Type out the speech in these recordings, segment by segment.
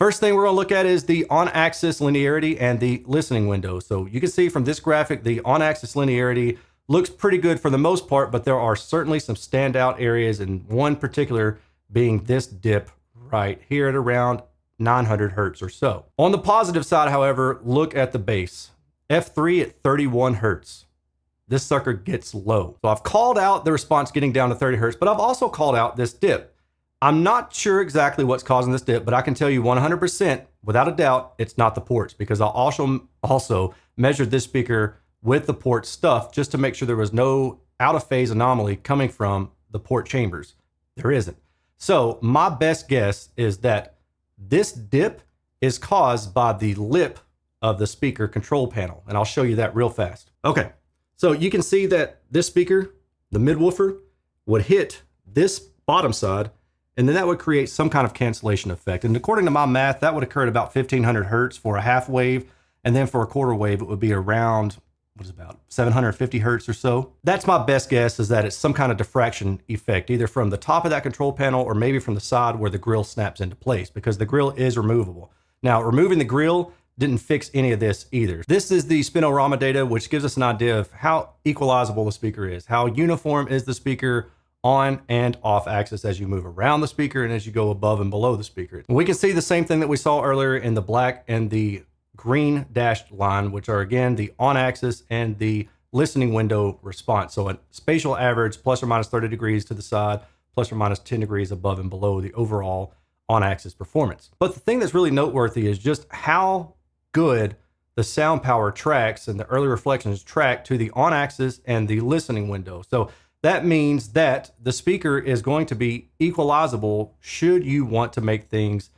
First thing we're going to look at is the on-axis linearity and the listening window. So you can see from this graphic, the on-axis linearity looks pretty good for the most part, but there are certainly some standout areas, and one particular being this dip right here at around 900 hertz or so. On the positive side, however, look at the bass. F3 at 31 hertz. This sucker gets low. So I've called out the response getting down to 30 hertz, but I've also called out this dip. I'm not sure exactly what's causing this dip, but I can tell you 100%, without a doubt, it's not the ports, because I also measured this speaker with the port stuff just to make sure there was no out of phase anomaly coming from the port chambers. There isn't. So my best guess is that this dip is caused by the lip of the speaker control panel, and I'll show you that real fast. Okay, so you can see that this speaker, the midwoofer, would hit this bottom side, and then that would create some kind of cancellation effect. And according to my math, that would occur at about 1500 hertz for a half wave. And then for a quarter wave, it would be around, what is about 750 hertz or so. That's my best guess, is that it's some kind of diffraction effect, either from the top of that control panel or maybe from the side where the grill snaps into place, because the grill is removable. Now, removing the grill didn't fix any of this either. This is the spinorama data, which gives us an idea of how equalizable the speaker is, how uniform is the speaker on and off axis as you move around the speaker and as you go above and below the speaker. We can see the same thing that we saw earlier in the black and the green dashed line, which are again the on axis and the listening window response. So a spatial average plus or minus 30 degrees to the side, plus or minus 10 degrees above and below the overall on axis performance. But the thing that's really noteworthy is just how good the sound power tracks and the early reflections track to the on axis and the listening window. So that means that the speaker is going to be equalizable should you want to make things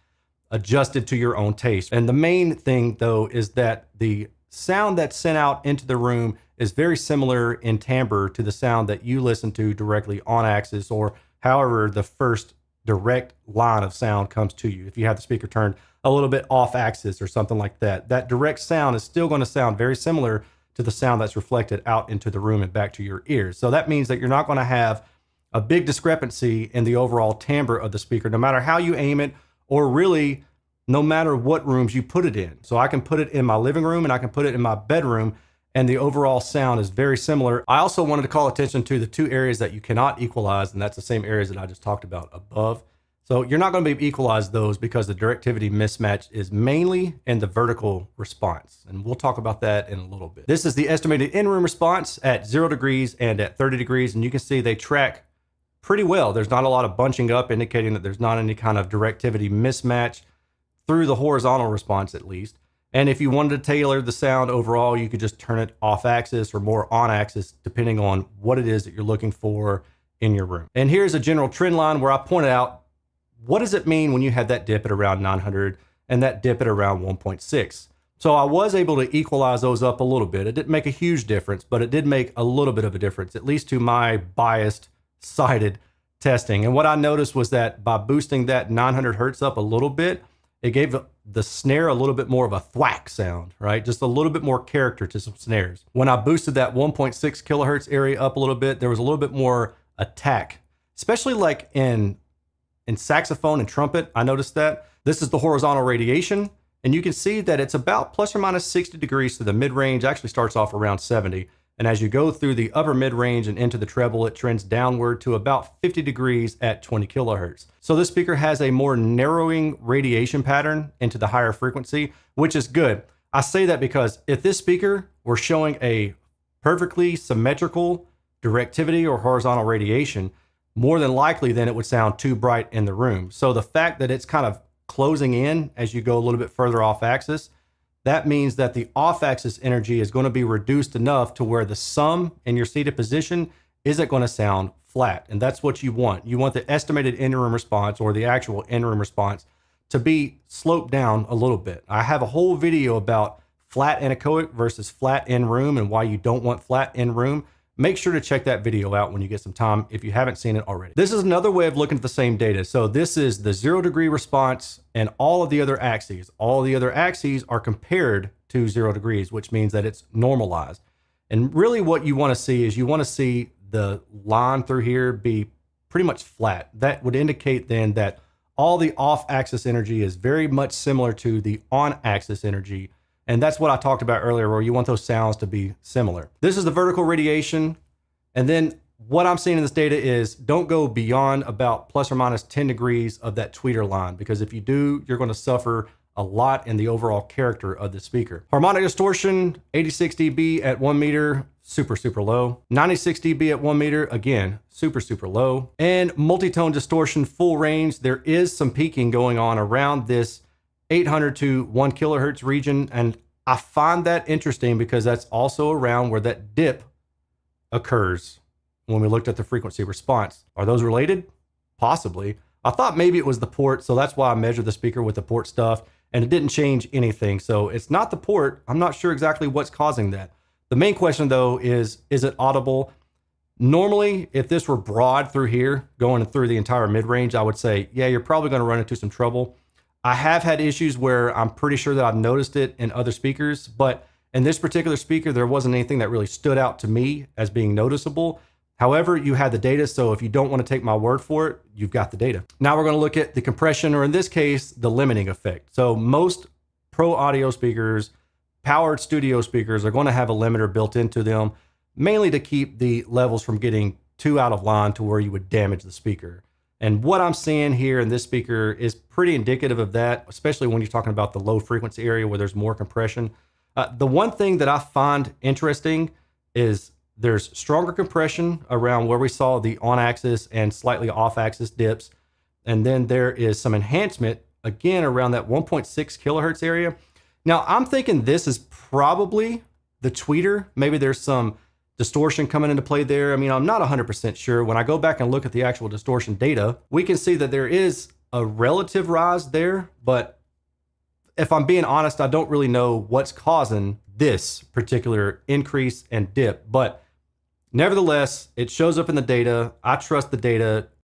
adjusted to your own taste. And the main thing, though, is that the sound that's sent out into the room is very similar in timbre to the sound that you listen to directly on axis, or however the first direct line of sound comes to you. If you have the speaker turned a little bit off axis or something like that, that direct sound is still going to sound very similar to the sound that's reflected out into the room and back to your ears. So that means that you're not going to have a big discrepancy in the overall timbre of the speaker, no matter how you aim it, or really no matter what rooms you put it in. So I can put it in my living room and I can put it in my bedroom, and the overall sound is very similar. I also wanted to call attention to the two areas that you cannot equalize, and that's the same areas that I just talked about above. So you're not going to be able to equalize those because the directivity mismatch is mainly in the vertical response. And we'll talk about that in a little bit. This is the estimated in-room response at 0 degrees and at 30 degrees. And you can see they track pretty well. There's not a lot of bunching up, indicating that there's not any kind of directivity mismatch through the horizontal response at least. And if you wanted to tailor the sound overall, you could just turn it off axis or more on axis, depending on what it is that you're looking for in your room. And here's a general trend line where I pointed out, what does it mean when you have that dip at around 900 and that dip at around 1.6? So I was able to equalize those up a little bit. It didn't make a huge difference, but it did make a little bit of a difference, at least to my biased sided testing. And what I noticed was that by boosting that 900 hertz up a little bit, it gave the snare a little bit more of a thwack sound, right? Just a little bit more character to some snares. When I boosted that 1.6 kilohertz area up a little bit, there was a little bit more attack, especially like in saxophone and trumpet. I noticed that. This is the horizontal radiation, and you can see that it's about plus or minus 60 degrees to the mid-range. Actually starts off around 70. And as you go through the upper mid-range and into the treble, it trends downward to about 50 degrees at 20 kilohertz. So this speaker has a more narrowing radiation pattern into the higher frequency, which is good. I say that because if this speaker were showing a perfectly symmetrical directivity or horizontal radiation, more than likely then it would sound too bright in the room. So the fact that it's kind of closing in as you go a little bit further off axis, that means that the off axis energy is going to be reduced enough to where the sum in your seated position isn't going to sound flat. And that's what you want. You want the estimated in-room response, or the actual in-room response, to be sloped down a little bit. I have a whole video about flat anechoic versus flat in-room and why you don't want flat in-room. Make sure to check that video out when you get some time if you haven't seen it already. This is another way of looking at the same data. So this is the 0 degree response and all of the other axes. All the other axes are compared to 0 degrees, which means that it's normalized. And really what you want to see is you want to see the line through here be pretty much flat. That would indicate then that all the off-axis energy is very much similar to the on-axis energy. And that's what I talked about earlier, where you want those sounds to be similar. This is the vertical radiation. And then what I'm seeing in this data is don't go beyond about plus or minus 10 degrees of that tweeter line, because if you do, you're going to suffer a lot in the overall character of the speaker. Harmonic distortion, 86 dB at 1 meter, super, super low. 96 dB at 1 meter, again, super, super low. And multi-tone distortion, full range. There is some peaking going on around this 800 to 1 kilohertz region. And I find that interesting because that's also around where that dip occurs when we looked at the frequency response. Are those related? Possibly. I thought maybe it was the port, so that's why I measured the speaker with the port stuff, and it didn't change anything. So it's not the port. I'm not sure exactly what's causing that. The main question though is it audible? Normally, if this were broad through here, going through the entire mid-range, I would say, yeah, you're probably gonna run into some trouble. I have had issues where I'm pretty sure that I've noticed it in other speakers, but in this particular speaker, there wasn't anything that really stood out to me as being noticeable. However, you had the data, so if you don't want to take my word for it, you've got the data. Now we're going to look at the compression, or in this case, the limiting effect. So most pro audio speakers, powered studio speakers, are going to have a limiter built into them, mainly to keep the levels from getting too out of line to where you would damage the speaker. And what I'm seeing here in this speaker is pretty indicative of that, especially when you're talking about the low frequency area where there's more compression. The one thing that I find interesting is there's stronger compression around where we saw the on-axis and slightly off-axis dips. And then there is some enhancement, again, around that 1.6 kilohertz area. Now, I'm thinking this is probably the tweeter. Maybe there's some distortion coming into play there. I mean, I'm not 100% sure. When I go back and look at the actual distortion data, we can see that there is a relative rise there. But if I'm being honest, I don't really know what's causing this particular increase and dip. But nevertheless, it shows up in the data. I trust the data.